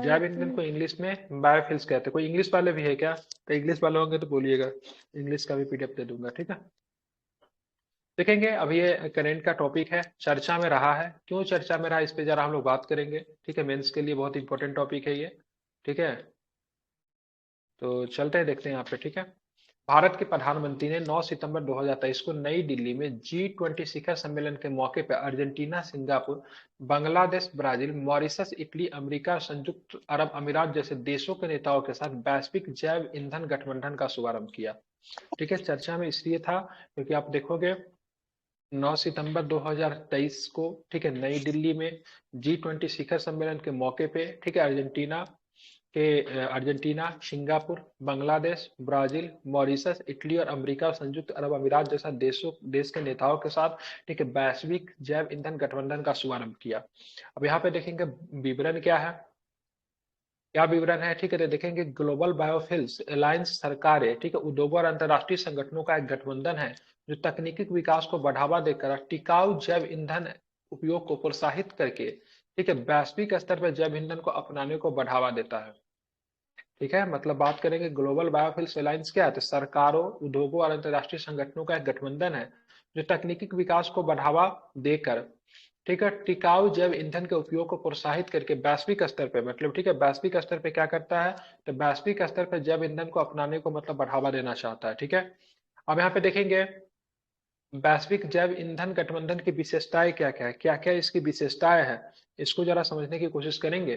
जैव ईंधन को इंग्लिश में बायोफ्यूल्स कहते हैं। कोई इंग्लिश वाले भी है क्या? तो इंग्लिश वाले होंगे तो बोलिएगा, इंग्लिश का भी पीडीएफ दे दूंगा, ठीक है। देखेंगे अब ये करंट का टॉपिक है, चर्चा में रहा है, क्यों चर्चा में रहा इस पे जरा हम लोग बात करेंगे, ठीक है। मेंस के लिए बहुत इंपॉर्टेंट टॉपिक है ये, ठीक है। तो चलते हैं देखते हैं यहाँ पे, ठीक है। भारत के प्रधानमंत्री ने 9 सितंबर 2023 को नई दिल्ली में G20 शिखर सम्मेलन के मौके पर Argentina, Singapore, Bangladesh, Brazil, Mauritius, Italy, America, संयुक्त अरब अमीरात जैसे देशों के नेताओं के साथ वैश्विक जैव ईंधन गठबंधन का शुभारंभ किया, ठीक है। चर्चा में इसलिए था क्योंकि आप देखोगे 9 सितंबर 2023 को, ठीक है, नई दिल्ली में G20 शिखर सम्मेलन के मौके पे, ठीक है, Argentina, Singapore, Bangladesh, Brazil, Mauritius, Italy और अमेरिका और संयुक्त अरब अमीरात जैसा देश के नेताओं के साथ, ठीक है, वैश्विक जैव ईंधन गठबंधन का शुभारंभ किया। अब यहाँ पे देखेंगे विवरण क्या है, क्या विवरण है, ठीक है। तो देखेंगे ग्लोबल बायोफ्यूल्स अलायंस सरकारें, ठीक है, उद्योगों और अंतर्राष्ट्रीय संगठनों का एक गठबंधन है जो तकनीकी विकास को बढ़ावा देकर टिकाऊ जैव ईंधन उपयोग को प्रोत्साहित करके, ठीक है, वैश्विक स्तर पर जैव ईंधन को अपनाने को बढ़ावा देता है, ठीक है। मतलब बात करेंगे ग्लोबल बायोफ्यूल्स अलायंस क्या है, तो सरकारों, उद्योगों और अंतर्राष्ट्रीय संगठनों का एक गठबंधन है जो तकनीकी विकास को बढ़ावा देकर, ठीक है, टिकाऊ जैव ईंधन के उपयोग को प्रोत्साहित करके वैश्विक स्तर पे, मतलब ठीक है, वैश्विक स्तर पे क्या करता है, तो वैश्विक स्तर पे जैव ईंधन को अपनाने को मतलब बढ़ावा देना चाहता है, ठीक है। अब यहाँ पे देखेंगे वैश्विक जैव ईंधन गठबंधन की विशेषताएं क्या क्या है, क्या क्या इसकी विशेषताएं है, इसको जरा समझने की कोशिश करेंगे।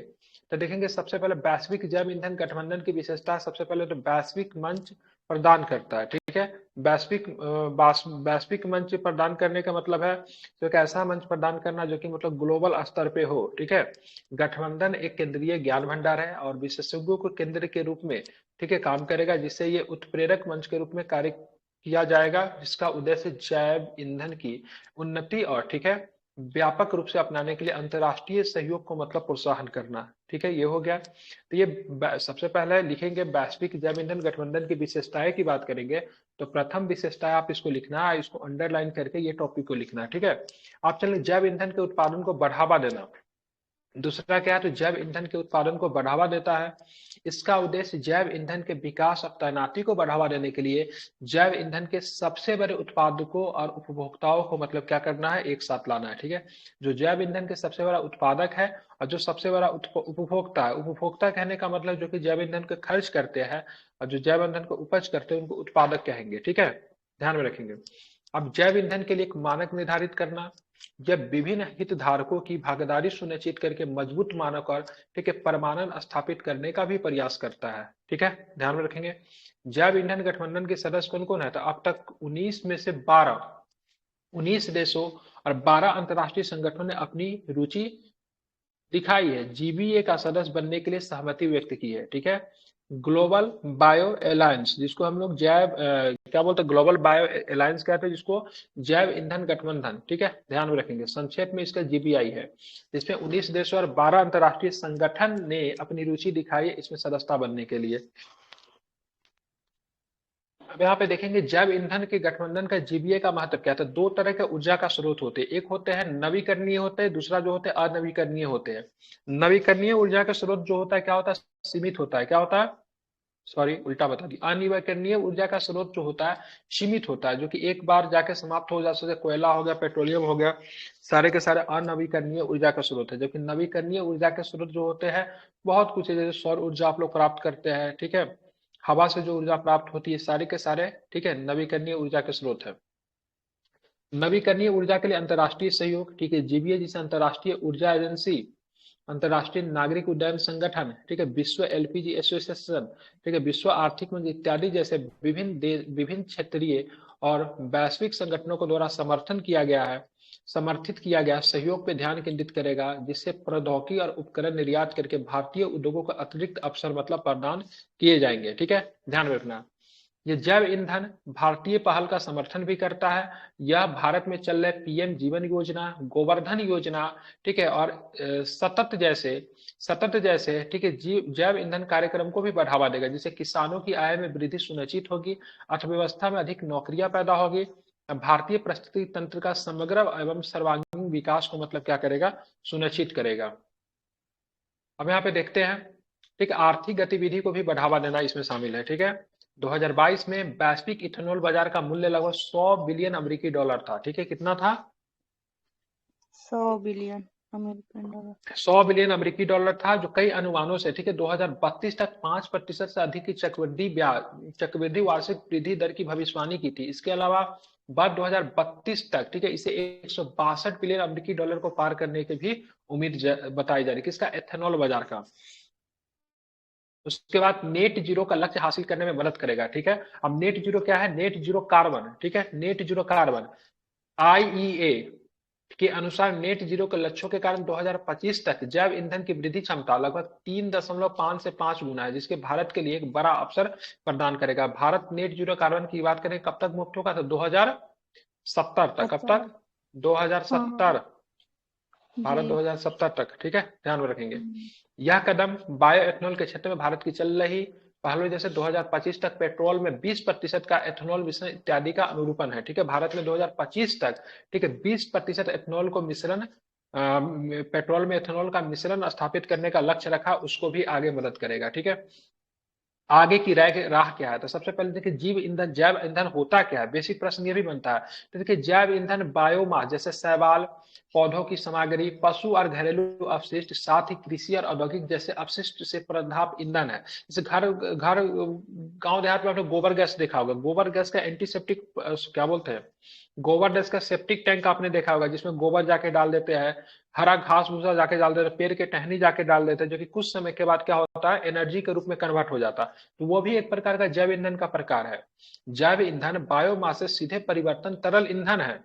तो देखेंगे सबसे पहले वैश्विक जैव ईंधन गठबंधन की विशेषता, सबसे पहले तो वैश्विक मंच प्रदान करता है, ठीक है। वैश्विक मंच प्रदान करने का मतलब है तो एक ऐसा मंच प्रदान करना जो कि मतलब ग्लोबल स्तर पे हो, ठीक है। गठबंधन एक केंद्रीय ज्ञान भंडार है और विशेषज्ञों को केंद्र के रूप में, ठीक है, काम करेगा, जिससे ये उत्प्रेरक मंच के रूप में कार्य किया जाएगा, जिसका उद्देश्य जैव ईंधन की उन्नति और, ठीक है, व्यापक रूप से अपनाने के लिए अंतर्राष्ट्रीय सहयोग को मतलब प्रोत्साहन करना, ठीक है। ये हो गया। तो ये सबसे पहले लिखेंगे वैश्विक जैव ईंधन गठबंधन की विशेषताएं की बात करेंगे, तो प्रथम विशेषता आप इसको लिखना है, इसको अंडरलाइन करके ये टॉपिक को लिखना है, ठीक है। आप चलिए जैव ईंधन के उत्पादन को बढ़ावा देना, दूसरा क्या है, तो जैव ईंधन के उत्पादन को बढ़ावा देता है। इसका उद्देश्य जैव ईंधन के विकास और तैनाती को बढ़ावा देने के लिए जैव ईंधन के सबसे बड़े उत्पादकों और उपभोक्ताओं को मतलब क्या करना है, एक साथ लाना है, ठीक है। जो जैव ईंधन के सबसे बड़ा उत्पादक है और जो सबसे बड़ा उपभोक्ता है, उपभोक्ता कहने का मतलब जो कि जैव ईंधन को खर्च करते हैं और जो जैव ईंधन को उपज करते हैं उनको उत्पादक कहेंगे, ठीक है, ध्यान में रखेंगे। अब जैव ईंधन के लिए एक मानक निर्धारित करना, जब विभिन्न हितधारकों की भागीदारी सुनिश्चित करके मजबूत मानक और, ठीक है, प्रमाणन स्थापित करने का भी प्रयास करता है, ठीक है, ध्यान में रखेंगे। जैव ईंधन गठबंधन के सदस्य कौन कौन है, तो अब तक 19 देशों और 12 अंतर्राष्ट्रीय संगठनों ने अपनी रुचि दिखाई है, जीबीए का सदस्य बनने के लिए सहमति व्यक्त की है, ठीक है। ग्लोबल बायो अलायंस, जिसको हम लोग क्या बोलते हैं, ग्लोबल बायो अलायंस कहते हैं, जिसको जैव ईंधन गठबंधन, ठीक है, ध्यान में रखेंगे, संक्षेप में इसका जीबीआई है, जिसमें 19 देशों और 12 अंतर्राष्ट्रीय संगठन ने अपनी रुचि दिखाई है इसमें सदस्यता बनने के लिए। अब यहाँ पे देखेंगे जैव ईंधन के गठबंधन का जीबीए का महत्व क्या था। दो तरह के ऊर्जा का स्रोत होते हैं, एक होते हैं नवीकरणीय होते हैं, दूसरा जो होते हैं अनवीकरणीय होते हैं। नवीकरणीय ऊर्जा का स्रोत जो होता है क्या होता है, सीमित होता है, क्या होता है, सॉरी उल्टा बता दी, अनवीकरणीय ऊर्जा का स्रोत जो होता है सीमित होता है, जो कि एक बार जाके समाप्त हो जाता है, कोयला हो गया, पेट्रोलियम हो गया, सारे के सारे अनवीकरणीय ऊर्जा का स्रोत है। जबकि नवीकरणीय ऊर्जा के स्रोत जो होते हैं बहुत कुछ है, जैसे सौर ऊर्जा आप लोग प्राप्त करते हैं, ठीक है, हवा से जो ऊर्जा प्राप्त होती है, सारे के सारे, ठीक है, नवीकरणीय ऊर्जा के स्रोत है। नवीकरणीय ऊर्जा के लिए अंतर्राष्ट्रीय सहयोग, ठीक है, जीबीए जिसे अंतर्राष्ट्रीय ऊर्जा एजेंसी, अंतर्राष्ट्रीय नागरिक उड्डयन संगठन, ठीक है, विश्व एलपीजी एसोसिएशन, ठीक है, विश्व आर्थिक मंच इत्यादि जैसे विभिन्न क्षेत्रीय और वैश्विक संगठनों को द्वारा समर्थित किया गया सहयोग पे ध्यान केंद्रित करेगा, जिससे प्रौद्योगिकी और उपकरण निर्यात करके भारतीय उद्योगों को अतिरिक्त अवसर मतलब प्रदान किए जाएंगे, ठीक है, ध्यान रखना। ये जैव ईंधन भारतीय पहल का समर्थन भी करता है। यह भारत में चल रहे पीएम जीवन योजना, गोवर्धन योजना, ठीक है, और सतत जैसे, ठीक है, जैव ईंधन कार्यक्रम को भी बढ़ावा देगा, जिससे किसानों की आय में वृद्धि सुनिश्चित होगी, अर्थव्यवस्था में अधिक नौकरियां पैदा होगी, भारतीय परिस्थिति तंत्र का समग्र एवं सर्वांगीण विकास को मतलब क्या करेगा, सुनिश्चित करेगा। अब यहाँ पे देखते हैं ठीक है, आर्थिक गतिविधि को भी बढ़ावा देना इसमें शामिल है। ठीक है, 2022 में वैश्विक इथेनॉल बाजार का मूल्य लगभग 100 बिलियन अमेरिकी डॉलर था। ठीक है, कितना था? 100 बिलियन अमेरिकन डॉलर। 100 बिलियन अमेरिकी डॉलर था, जो कई अनुमानों से, ठीक है, 2032 तक 5% से अधिक की चक्रवृद्धि वार्षिक वृद्धि दर की भविष्यवाणी की थी। इसके अलावा बाद 2032 तक, ठीक है, इसे 162 बिलियन अमेरिकी डॉलर को पार करने की भी उम्मीद बताई जा रही है। किसका? एथेनॉल बाजार का। उसके बाद नेट जीरो का लक्ष्य हासिल करने में मदद करेगा। ठीक है, अब नेट जीरो क्या है? Net zero carbon. ठीक है, नेट जीरो कार्बन, आईईए के अनुसार नेट जीरो के लक्ष्यों के कारण 2025 तक जैव ईंधन की वृद्धि क्षमता लगभग 3.5 से 5 गुना है, जिसके भारत के लिए एक बड़ा अवसर प्रदान करेगा। भारत नेट जीरो कार्बन की बात करें कब तक मुक्त होगा? तो 2070 तक। कब तक? 50। हाँ 2070। भारत जी। 2070 तक। ठीक है, ध्यान में रखेंगे। हम्म, यह कदम बायो एथेनॉल के क्षेत्र में भारत की चल रही पहलों जैसे 2025 तक पेट्रोल में 20% का एथेनॉल मिश्रण इत्यादि का अनुरूपण है। ठीक है, भारत में 2025 तक, ठीक है, 20% एथेनॉल को मिश्रण पेट्रोल में एथेनॉल का मिश्रण स्थापित करने का लक्ष्य रखा, उसको भी आगे मदद करेगा। ठीक है, आगे की राह क्या है? तो सबसे पहले देखिए, जीव ईंधन, जैव ईंधन होता क्या है? बेसिक प्रश्न ये भी बनता है। तो देखिए, जैव ईंधन बायोमास जैसे शैवाल, पौधों की सामग्री, पशु और घरेलू अपशिष्ट, साथ ही कृषि और औद्योगिक जैसे अपशिष्ट से प्राप्त ईंधन है। जैसे घर घर गांव देहात में आपने गोबर गैस देखा होगा। गोबर गैस का एंटीसेप्टिक क्या बोलते हैं, गोबर गैस का सेप्टिक टैंक आपने देखा होगा, जिसमें गोबर जाके डाल देते हैं, हरा घास भूसा जाके डाल देते हैं, पेड़ के टहनी जाके डाल देते हैं, जो कि कुछ समय के बाद क्या होता है, एनर्जी के रूप में कन्वर्ट हो जाता है। तो वो भी एक प्रकार का जैव ईंधन का प्रकार है। जैव ईंधन बायोमास से सीधे परिवर्तन तरल ईंधन है।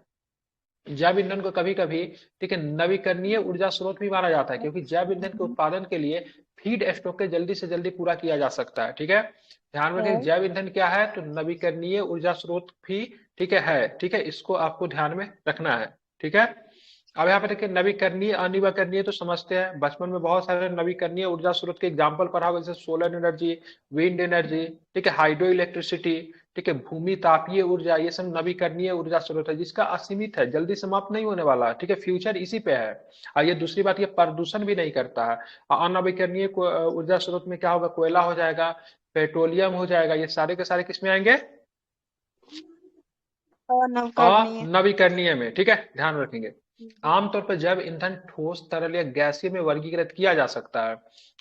जैव ईंधन को कभी कभी, ठीक है, नवीकरणीय ऊर्जा स्रोत भी माना जाता है, क्योंकि जैव ईंधन के उत्पादन के लिए फीड स्टॉक के जल्दी से जल्दी पूरा किया जा सकता है। ठीक है, ध्यान में रखें, है। जैव ईंधन क्या है? तो नवीकरणीय ऊर्जा स्रोत भी, ठीक है। ठीक है, इसको आपको ध्यान में रखना है। ठीक है, अब यहाँ पे देखिए, नवीकरणीय अनवीकरणीय तो समझते हैं, बचपन में बहुत सारे नवीकरणीय ऊर्जा स्रोत के एग्जाम्पल पढ़ा होगा, जैसे सोलर एनर्जी, विंड एनर्जी, ठीक है, हाइड्रो इलेक्ट्रिसिटी, ठीक है, भूमि तापीय ऊर्जा, ये सब नवीकरणीय ऊर्जा स्रोत है, जिसका असीमित है, जल्दी समाप्त नहीं होने वाला। ठीक है, फ्यूचर इसी पे है। और ये दूसरी बात, ये प्रदूषण भी नहीं करता है। अनवीकरणीय ऊर्जा स्रोत में क्या होगा? कोयला हो जाएगा, पेट्रोलियम हो जाएगा, ये सारे के सारे किसमें आएंगे? और नवकरणीय। अनवीकरणीय में। ठीक है, ध्यान रखेंगे। जी। आमतौर पर जैव ईंधन ठोस, तरल या गैसीय में वर्गीकृत किया जा सकता है।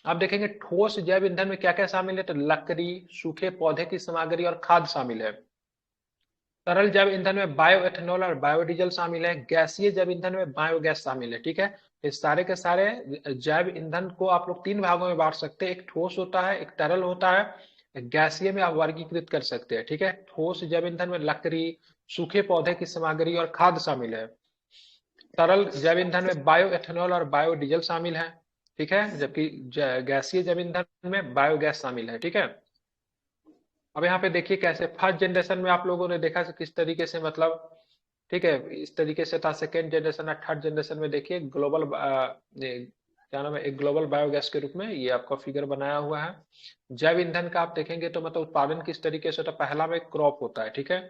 आप देखेंगे ठोस जैव ईंधन में क्या क्या शामिल है? तो लकड़ी, सूखे पौधे की सामग्री और खाद शामिल है। तरल जैव ईंधन में बायो एथेनॉल और बायोडीजल शामिल है। गैसीय जैव ईंधन में बायोगैस शामिल है। ठीक है, इस सारे के सारे जैव ईंधन को आप लोग तीन भागों में बांट सकते हैं। एक ठोस होता है, एक तरल होता है, एक गैसीय में आप वर्गीकृत कर सकते हैं। ठीक है, ठोस जैव ईंधन में लकड़ी, सूखे पौधे की सामग्री और खाद शामिल है। तरल जैव ईंधन में बायो एथेनॉल और बायोडीजल शामिल है। ठीक है, जबकि गैसीय जैव ईंधन में बायोगैस शामिल है। ठीक है, अब यहाँ पे देखिए कैसे फर्स्ट जनरेशन में आप लोगों ने देखा किस तरीके से, मतलब, ठीक है, इस तरीके से था। सेकेंड जनरेशन और थर्ड जनरेशन में देखिए ग्लोबल, क्या नाम है, एक ग्लोबल बायोगैस के रूप में ये आपका फिगर बनाया हुआ है। जैव ईंधन का आप देखेंगे तो मतलब उत्पादन किस तरीके से होता है। पहला में क्रॉप होता है। ठीक है,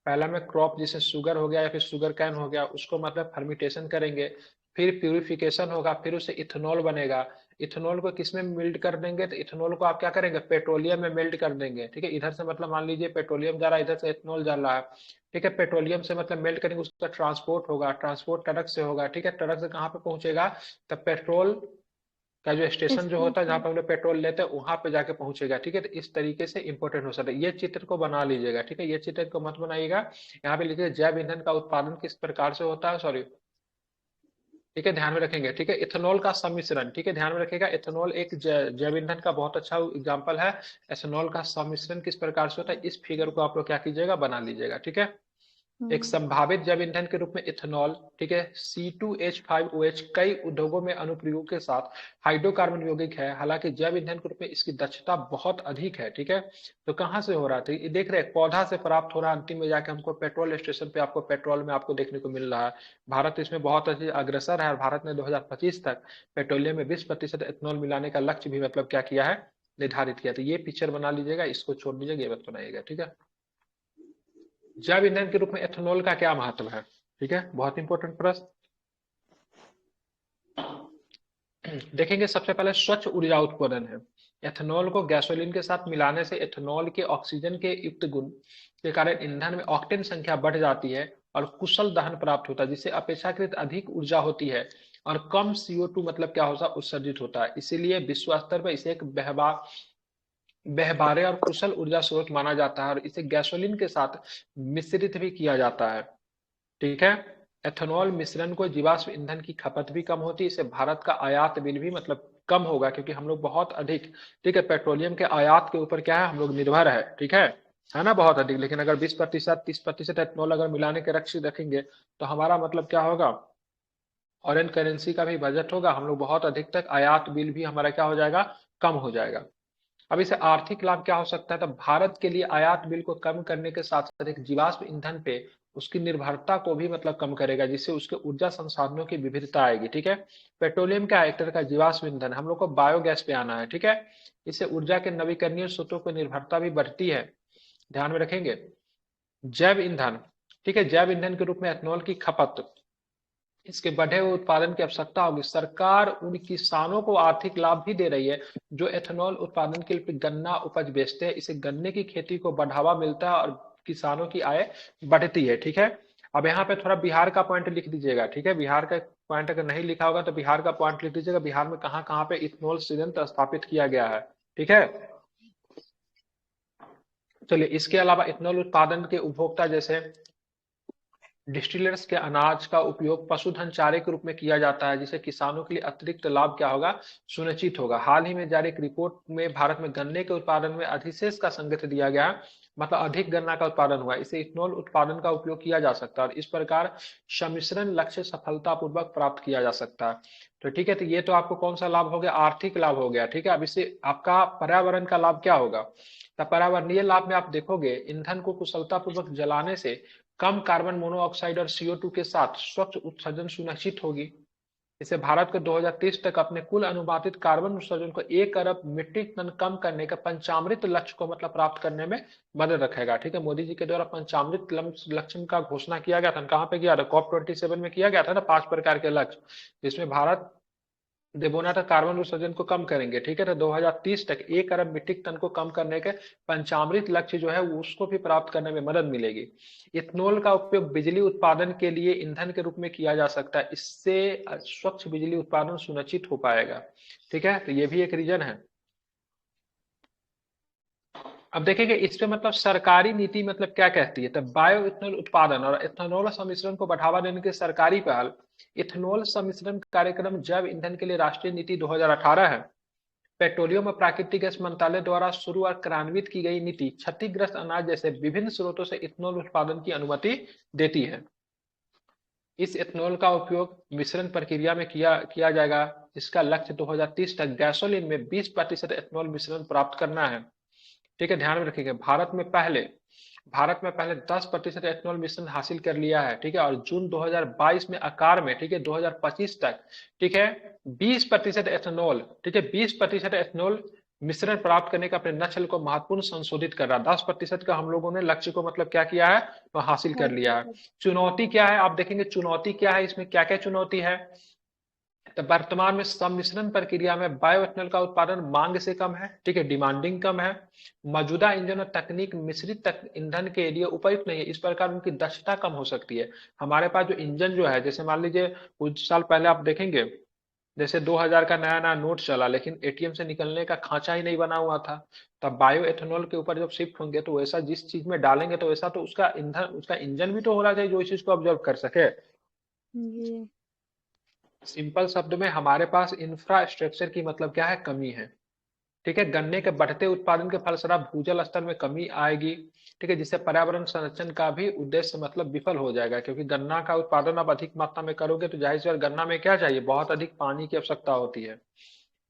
पहला में क्रॉप, जैसे शुगर हो गया या फिर शुगर कैन हो गया, उसको मतलब फर्मिटेशन करेंगे, फिर प्यूरिफिकेशन होगा, फिर उससे इथेनॉल बनेगा। इथेनॉल को किसमें मेल्ट कर देंगे? तो इथेनॉल को आप क्या करेंगे? पेट्रोलियम में मेल्ट कर देंगे। ठीक है, इधर से मतलब मान लीजिए पेट्रोलियम जा रहा है, इधर से इथेनॉल जा रहा है। ठीक है, पेट्रोलियम से मतलब मेल्ट करेंगे, उसका ट्रांसपोर्ट होगा, ट्रांसपोर्ट ट्रक से होगा। ठीक है, ट्रक से कहाँ पे पहुंचेगा? तब पेट्रोल का जो स्टेशन जो होता है, जहाँ स्टेशन। पे हम लोग पेट्रोल लेते हैं, वहां पे जाके पहुंचेगा। ठीक है, तो इस तरीके से इंपॉर्टेंट हो सकता है। ये चित्र को बना लीजिएगा। ठीक है, ये चित्र को मत बनाइएगा। यहाँ पे लिखिए जैव ईंधन का उत्पादन किस प्रकार से होता है, सॉरी। ठीक है, ध्यान में रखेंगे। ठीक है, इथेनॉल का सम्मिश्रण, ठीक है, ध्यान में रखिएगा। इथेनॉल एक जैव ईंधन का बहुत अच्छा एग्जांपल है। इथेनॉल का सम्मिश्रण किस प्रकार से होता है, इस फिगर को आप लोग क्या कीजिएगा? बना लीजिएगा। ठीक है, एक हम्म, संभावित जैव ईंधन के रूप में इथेनॉल, ठीक है, C2H5OH कई उद्योगों में अनुप्रयोग के साथ हाइड्रोकार्बन यौगिक है। हालांकि जैव ईंधन के रूप में इसकी दक्षता बहुत अधिक है। ठीक है, तो कहाँ से हो रहा था? ये देख रहे हैं, पौधा से प्राप्त हो रहा है, अंतिम में जाके हमको पेट्रोल स्टेशन पे आपको पेट्रोल में आपको देखने को मिल रहा है। भारत इसमें बहुत अच्छी अग्रसर है, और भारत ने 2025 तक पेट्रोलियम में 20% एथेनॉल मिलाने का लक्ष्य भी मतलब क्या किया है? निर्धारित किया। तो ये पिक्चर बना लीजिएगा, इसको छोड़ दीजिएगा, ये मत बनाइएगा। ठीक है, जैव ईंधन के रूप में एथेनॉल का क्या महत्व है? ठीक है, बहुत इंपॉर्टेंट प्रश्न। देखेंगे सबसे पहले स्वच्छ ऊर्जा उत्पादन है। एथेनॉल को गैसोलीन के साथ मिलाने से एथेनॉल के ऑक्सीजन के युक्त गुण के कारण ईंधन में ऑक्टेन संख्या बढ़ जाती है और कुशल दहन प्राप्त होता है, जिससे अपेक्षाकृत अधिक ऊर्जा होती है और कम CO2 मतलब क्या होता है उत्सर्जित होता है। इसीलिए विश्व स्तर पर इसे एक व्यवहार्य और कुशल ऊर्जा स्रोत माना जाता है और इसे गैसोलीन के साथ मिश्रित भी किया जाता है। ठीक है। एथेनॉल मिश्रण को जीवाश्म ईंधन की खपत भी कम होती है, इससे भारत का आयात बिल भी मतलब कम होगा, क्योंकि हम लोग बहुत अधिक, ठीक है, पेट्रोलियम के आयात के ऊपर क्या है हम लोग निर्भर है। ठीक है ना, बहुत अधिक। लेकिन अगर 20% 30% एथेनॉल अगर मिलाने के रखेंगे तो हमारा मतलब क्या होगा, फॉरेन करेंसी का भी बजट होगा, हम लोग बहुत अधिक तक आयात बिल भी हमारा क्या हो जाएगा, कम हो जाएगा। अब इसे आर्थिक लाभ क्या हो सकता है, तो भारत के लिए आयात बिल को कम करने के साथ साथ एक जीवाश्म ईंधन पे उसकी निर्भरता को भी मतलब कम करेगा, जिससे उसके ऊर्जा संसाधनों की विविधता आएगी। ठीक है। पेट्रोलियम का एक तरह का जीवाश्म ईंधन, हम लोग को बायोगैस पे आना है। ठीक है। इससे ऊर्जा के नवीकरणीय स्रोतों की निर्भरता भी बढ़ती है, ध्यान में रखेंगे। जैव ईंधन, ठीक है, जैव ईंधन के रूप में एथेनॉल की खपत, इसके बढ़े हुए उत्पादन की आवश्यकता होगी। सरकार उन किसानों को आर्थिक लाभ भी दे रही है जो एथेनॉल उत्पादन के लिए गन्ना उपज बेचते हैं, इससे गन्ने की खेती को बढ़ावा मिलता है और किसानों की आय बढ़ती है। ठीक है। अब यहाँ पे थोड़ा बिहार का पॉइंट लिख दीजिएगा। ठीक है, बिहार का पॉइंट अगर नहीं लिखा होगा तो बिहार का पॉइंट लिख दीजिएगा, बिहार में कहाँ कहाँ पे इथेनॉल संयंत्र स्थापित किया गया है। ठीक है। चलिए, इसके अलावा इथेनॉल उत्पादन के उपभोक्ता जैसे डिस्टिलर्स के अनाज का उपयोग पशुधन चारे के रूप में किया जाता है, जिससे किसानों के लिए अतिरिक्त लाभ क्या होगा, सुनिश्चित होगा। हाल ही में जारी एक रिपोर्ट में भारत में गन्ने के उत्पादन में अधिशेष का संकेत दिया गया, मतलब अधिक गन्ना का उत्पादन हुआ, इसे इथेनॉल उत्पादन का उपयोग किया जा सकता है और इस प्रकार सम्मिश्रण लक्ष्य सफलतापूर्वक प्राप्त किया जा सकता है। तो ठीक है, तो ये तो आपको कौन सा लाभ हो गया, आर्थिक लाभ हो गया। ठीक है। अब इससे आपका पर्यावरण का लाभ क्या होगा, तो पर्यावरणीय लाभ में आप देखोगे ईंधन को कुशलतापूर्वक जलाने से कम कार्बन मोनोऑक्साइड और CO2 के साथ स्वच्छ उत्सर्जन सुनिश्चित होगी। इसे भारत को 2030 तक अपने कुल अनुमानित कार्बन उत्सर्जन को 1 अरब मीट्रिक टन कम करने का पंचामृत लक्ष्य को मतलब प्राप्त करने में मदद रखेगा। ठीक है, मोदी जी के द्वारा पंचामृत लक्ष्य का घोषणा किया गया था, कहाँ पे किया था, COP27 में किया गया था ना, 5 प्रकार के लक्ष्य, जिसमें भारत देबोना तक कार्बन उत्सर्जन को कम करेंगे। ठीक है, तो 2030 तक 1 अरब मीट्रिक टन को कम करने के पंचामृत लक्ष्य जो है उसको भी प्राप्त करने में मदद मिलेगी। इथेनॉल का उपयोग बिजली उत्पादन के लिए ईंधन के रूप में किया जा सकता है, इससे स्वच्छ बिजली उत्पादन सुनिश्चित हो पाएगा। ठीक है, तो ये भी एक रीजन है। अब देखेंगे इस पे मतलब सरकारी नीति मतलब क्या कहती है, तो बायो इथेनॉल उत्पादन और इथेनॉल सम्मिश्रण को बढ़ावा देने की सरकारी पहल इथेनॉल सम्मिश्रण कार्यक्रम जैव ईंधन के लिए राष्ट्रीय नीति 2018 है। पेट्रोलियम और प्राकृतिक गैस मंत्रालय द्वारा शुरू और क्रियान्वित की गई नीति क्षतिग्रस्त अनाज जैसे विभिन्न स्रोतों से इथेनॉल उत्पादन की अनुमति देती है। इस इथेनॉल का उपयोग मिश्रण प्रक्रिया में किया जाएगा, इसका लक्ष्य 2030 तक गैसोलीन में 20% इथेनॉल मिश्रण प्राप्त करना है। ठीक है, ध्यान में रखिएगा, भारत में पहले 10% एथेनॉल मिश्रण हासिल कर लिया है। ठीक है, और जून 2022 में आकार में, ठीक है, 2025 तक, ठीक है, 20% एथेनॉल, ठीक है, 20% एथेनॉल मिश्रण प्राप्त करने का अपने लक्ष्य को महत्वपूर्ण संशोधित कर रहा है। 10% का हम लोगों ने लक्ष्य को मतलब क्या किया है, तो हासिल कर लिया है। चुनौती क्या है, आप देखेंगे चुनौती क्या है, इसमें क्या क्या चुनौती है, तो वर्तमान में सम्मिश्रण प्रक्रिया में बायोएथेनॉल का उत्पादन मांग से कम है। ठीक है, डिमांडिंग कम है। मौजूदा इंजन और तकनीक मिश्रित ईंधन के लिए उपयुक्त नहीं है, इस प्रकार उनकी दक्षता कम हो सकती है। हमारे पास जो इंजन जो है, जैसे मान लीजिए कुछ साल पहले आप देखेंगे, जैसे 2000 का नया नया नोट चला, लेकिन ATM से निकलने का खांचा ही नहीं बना हुआ था। तब बायो एथेनॉल के ऊपर जब शिफ्ट होंगे तो वैसा जिस चीज में डालेंगे तो वैसा तो उसका ईंधन, उसका इंजन भी तो होना चाहिए जो इस चीज को ऑब्जर्व कर सके। जी। सिंपल शब्द में हमारे पास इंफ्रास्ट्रक्चर की मतलब क्या है, कमी है। ठीक है, गन्ने के बढ़ते उत्पादन के फलस्वरूप भूजल स्तर में कमी आएगी। ठीक है, जिससे पर्यावरण संरक्षण का भी उद्देश्य मतलब विफल हो जाएगा, क्योंकि गन्ना का उत्पादन आप अधिक मात्रा में करोगे तो जाहिर सी बात गन्ना में क्या चाहिए, बहुत अधिक पानी की आवश्यकता होती है।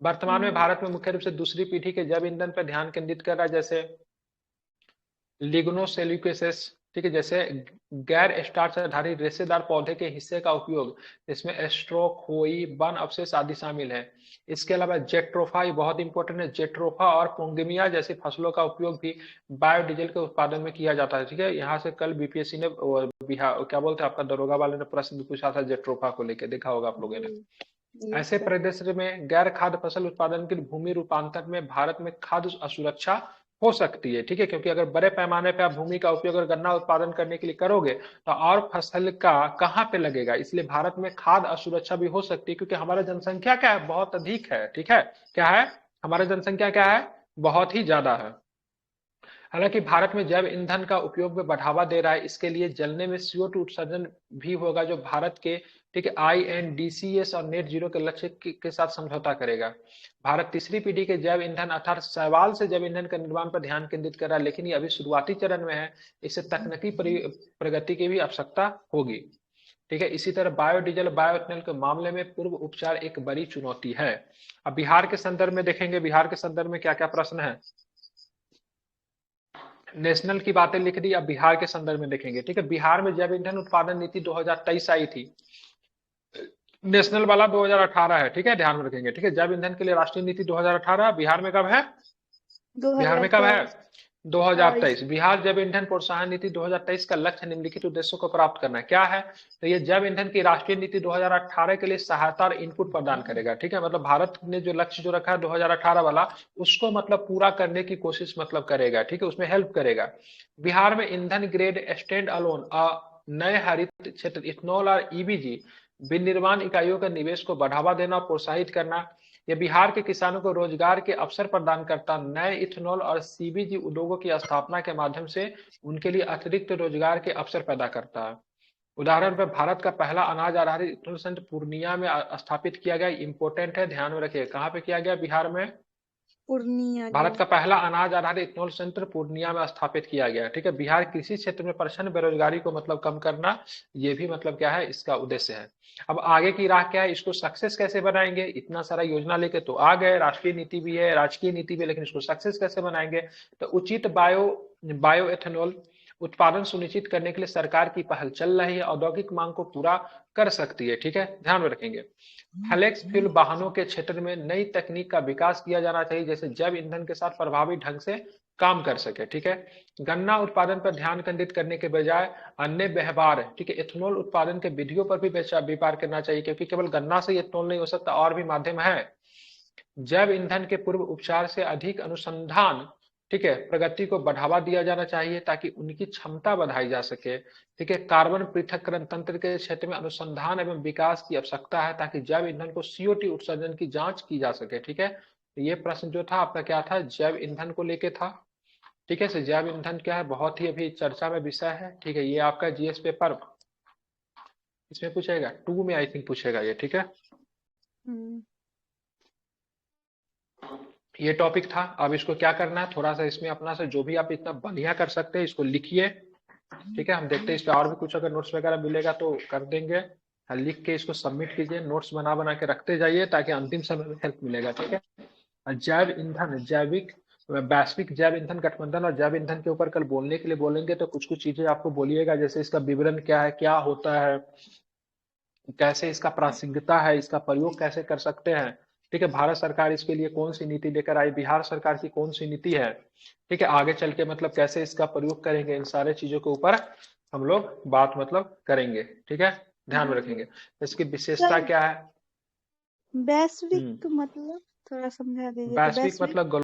वर्तमान में भारत में मुख्य रूप से दूसरी पीढ़ी के जैव ईंधन पर ध्यान केंद्रित कर रहा है, जैसे लिग्नोसेल्यूलोसिस, ठीक है, जैसे गैर स्टार्च आधारित रेशेदार पौधे के हिस्से का उपयोग, इसमें एस्ट्रो, खोई, वन अवशेष आदि शामिल है। इसके अलावा जेट्रोफा, ये बहुत इंपॉर्टेंट है, जेट्रोफा और पोंगेमिया जैसी फसलों का उपयोग भी बायोडीजल के उत्पादन में किया जाता है। ठीक है, यहाँ से कल BPSC ने बिहार क्या बोलते हैं आपका दरोगा वाले ने प्रश्न भी पूछा था जेट्रोफा को लेकर, देखा होगा आप लोगों ने। जी। यस ऐसे सर। परिदृश्य में गैर खाद्य फसल उत्पादन के लिए भूमि रूपांतर में भारत में खाद्य असुरक्षा हो सकती है, ठीक है, क्योंकि अगर बड़े पैमाने पे आप भूमि का उपयोग अगर गन्ना उत्पादन करने के लिए करोगे तो और फसल का कहाँ पे लगेगा, इसलिए भारत में खाद्य असुरक्षा भी हो सकती है, क्योंकि हमारा जनसंख्या क्या है, बहुत अधिक है, ठीक है, क्या है, हमारा जनसंख्या क्या है, बहुत ही ज्यादा है। हालांकि भारत में जैव ईंधन का उपयोग में बढ़ावा दे रहा है, इसके लिए जलने में CO2 उत्सर्जन भी होगा, जो भारत के, ठीक है, INDCS और नेट जीरो के लक्ष्य के साथ समझौता करेगा। भारत तीसरी पीढ़ी के जैव ईंधन अर्थात शैवाल से जैव ईंधन के निर्माण पर ध्यान केंद्रित कर रहा है, लेकिन ये अभी शुरुआती चरण में है, इससे तकनीकी प्रगति की भी आवश्यकता होगी, ठीक है। इसी तरह बायोडीजल बायोएथेनॉल के मामले में पूर्व उपचार एक बड़ी चुनौती है। अब बिहार के संदर्भ में देखेंगे, बिहार के संदर्भ में क्या क्या प्रश्न है, नेशनल की बातें लिख दी, अब बिहार के संदर्भ में देखेंगे, ठीक है। बिहार में जैव ईंधन उत्पादन नीति 2023 आई थी, नेशनल वाला 2018 है, ठीक है, ध्यान में रखेंगे, ठीक है। जैव ईंधन के लिए राष्ट्रीय नीति 2018, बिहार में कब है, बिहार में कब है, 2023। 2023। बिहार जैव ईंधन प्रोत्साहन नीति 2023 का लक्ष्य निम्नलिखित उद्देश्यों को प्राप्त करना है, क्या है, तो ये जैव ईंधन की राष्ट्रीय नीति 2018 के लिए सहायता और इनपुट प्रदान करेगा, ठीक है, मतलब भारत ने जो लक्ष्य जो रखा है 2018 वाला, उसको मतलब पूरा करने की कोशिश मतलब करेगा, ठीक है, उसमें हेल्प करेगा। बिहार में ईंधन ग्रेड स्टैंड अलोन नए हरित क्षेत्र इथेनॉल और EBG विनिर्माण इकाइयों का निवेश को बढ़ावा देना और प्रोत्साहित करना। यह बिहार के किसानों को रोजगार के अवसर प्रदान करता, नए इथेनॉल और CBG उद्योगों की स्थापना के माध्यम से उनके लिए अतिरिक्त रोजगार के अवसर पैदा करता है। उदाहरण पर भारत का पहला अनाज आधारित इथेनॉल संयंत्र पूर्णिया में स्थापित किया गया, इंपोर्टेंट है, ध्यान में रखिए, कहाँ पे किया गया, बिहार में। पूर्णिया भारत जिला। का पहला अनाज आधारित इथेनॉल संयंत्र पूर्णिया में स्थापित किया गया, ठीक है। बिहार कृषि क्षेत्र में प्रचंड बेरोजगारी को मतलब कम करना, ये भी मतलब क्या है, इसका उद्देश्य है। अब आगे की राह क्या है, इसको सक्सेस कैसे बनाएंगे, इतना सारा योजना लेके तो आ गए, राष्ट्रीय नीति भी है, राजकीय नीति भी है, लेकिन इसको सक्सेस कैसे बनाएंगे, तो उचित बायो एथेनॉल उत्पादन सुनिश्चित करने के लिए सरकार की पहल चल रही है, औद्योगिक मांग को पूरा कर सकती है, ठीक है, ध्यान में रखेंगे। फ्लेक्स फ्यूल वाहनों के क्षेत्र में नई तकनीक का विकास किया जाना चाहिए, जैसे जैव ईंधन के साथ प्रभावी ढंग से काम कर सके, ठीक है। गन्ना उत्पादन पर ध्यान केंद्रित करने के बजाय अन्य व्यवहार, ठीक है, एथेनॉल उत्पादन के विधियों पर भी व्यापार करना चाहिए, क्योंकि केवल गन्ना से एथेनॉल नहीं हो सकता, और भी माध्यम है। जैव ईंधन के पूर्व उपचार से अधिक अनुसंधान, ठीक है, प्रगति को बढ़ावा दिया जाना चाहिए ताकि उनकी क्षमता बढ़ाई जा सके, ठीक है। कार्बन पृथक्करण तंत्र के क्षेत्र में अनुसंधान एवं विकास की आवश्यकता है ताकि जैव ईंधन को CO2 उत्सर्जन की जांच की जा सके, ठीक है। तो ये प्रश्न जो था आपका क्या था, जैव ईंधन को लेके था, ठीक है। सर जैव ईंधन क्या है, बहुत ही अभी चर्चा में विषय है, ठीक है, ये आपका GS पेपर इसमें पूछेगा, 2 में आई थिंक पूछेगा ये, ठीक है। हम्म। ये टॉपिक था। अब इसको क्या करना है, थोड़ा सा इसमें अपना से जो भी आप इतना बढ़िया कर सकते हैं इसको लिखिए, ठीक है। हम देखते हैं इस पे और भी कुछ अगर नोट्स वगैरह मिलेगा तो कर देंगे। लिख के इसको सबमिट कीजिए, नोट्स बना बना के रखते जाइए ताकि अंतिम समय में हेल्प मिलेगा, ठीक है। और जैव ईंधन, जैविक वैश्विक जैव ईंधन गठबंधन और जैव ईंधन के ऊपर कल बोलने के लिए बोलेंगे, तो कुछ कुछ चीजें आपको बोलिएगा, जैसे इसका विवरण क्या है, क्या होता है, कैसे इसका प्रासंगिकता है, इसका प्रयोग कैसे कर सकते हैं, ठीक है। भारत सरकार इसके लिए कौन सी नीति लेकर आई, बिहार सरकार की कौन सी नीति है, ठीक है, आगे चल के मतलब कैसे इसका प्रयोग करेंगे, इन सारे चीजों के ऊपर हम लोग बात मतलब करेंगे, ठीक है, ध्यान में रखेंगे। इसकी विशेषता सर क्या है, वैश्विक मतलब थोड़ा समझा दीजिए तो वैश्विक वैश्विक मतलब